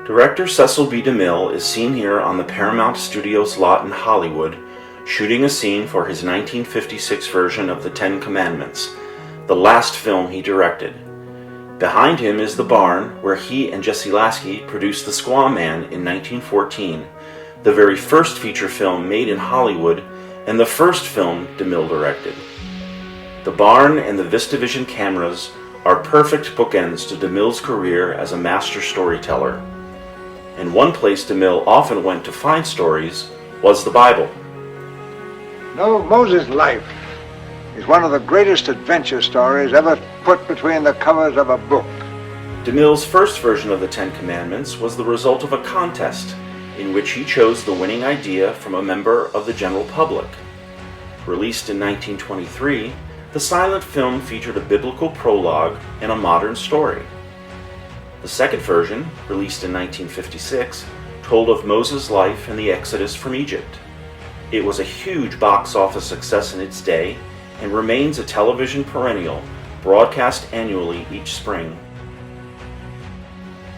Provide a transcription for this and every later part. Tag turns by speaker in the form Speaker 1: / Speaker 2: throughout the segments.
Speaker 1: Director Cecil B. DeMille is seen here on the Paramount Studios lot in Hollywood, shooting a scene for his 1956 version of The Ten Commandments, the last film he directed. Behind him is the barn where he and Jesse Lasky produced The Squaw Man in 1914, the very first feature film made in Hollywood and the first film DeMille directed. The barn and the VistaVision cameras are perfect bookends to DeMille's career as a master storyteller. And one place DeMille often went to find stories was the Bible.
Speaker 2: Moses' life is one of the greatest adventure stories ever put between the covers of a book.
Speaker 1: DeMille's first version of the Ten Commandments was the result of a contest in which he chose the winning idea from a member of the general public. Released in 1923, the silent film featured a biblical prologue and a modern story. The second version, released in 1956, told of Moses' life and the Exodus from Egypt. It was a huge box office success in its day and remains a television perennial, broadcast annually each spring.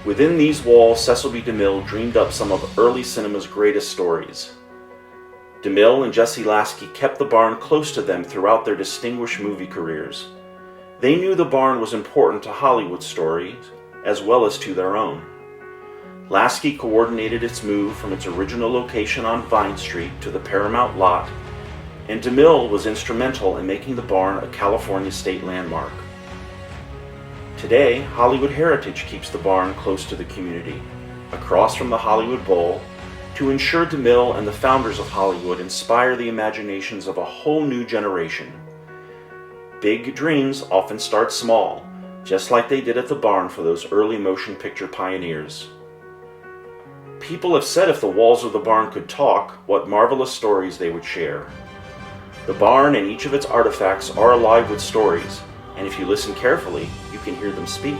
Speaker 1: Within these walls, Cecil B. DeMille dreamed up some of early cinema's greatest stories. DeMille and Jesse Lasky kept the barn close to them throughout their distinguished movie careers. They knew the barn was important to Hollywood stories as well as to their own. Lasky coordinated its move from its original location on Vine Street to the Paramount lot, and DeMille was instrumental in making the barn a California state landmark. Today, Hollywood Heritage keeps the barn close to the community, across from the Hollywood Bowl, to ensure DeMille and the founders of Hollywood inspire the imaginations of a whole new generation. Big dreams often start small, just like they did at the barn for those early motion picture pioneers. People have said if the walls of the barn could talk, what marvelous stories they would share. The barn and each of its artifacts are alive with stories, and if you listen carefully, you can hear them speak.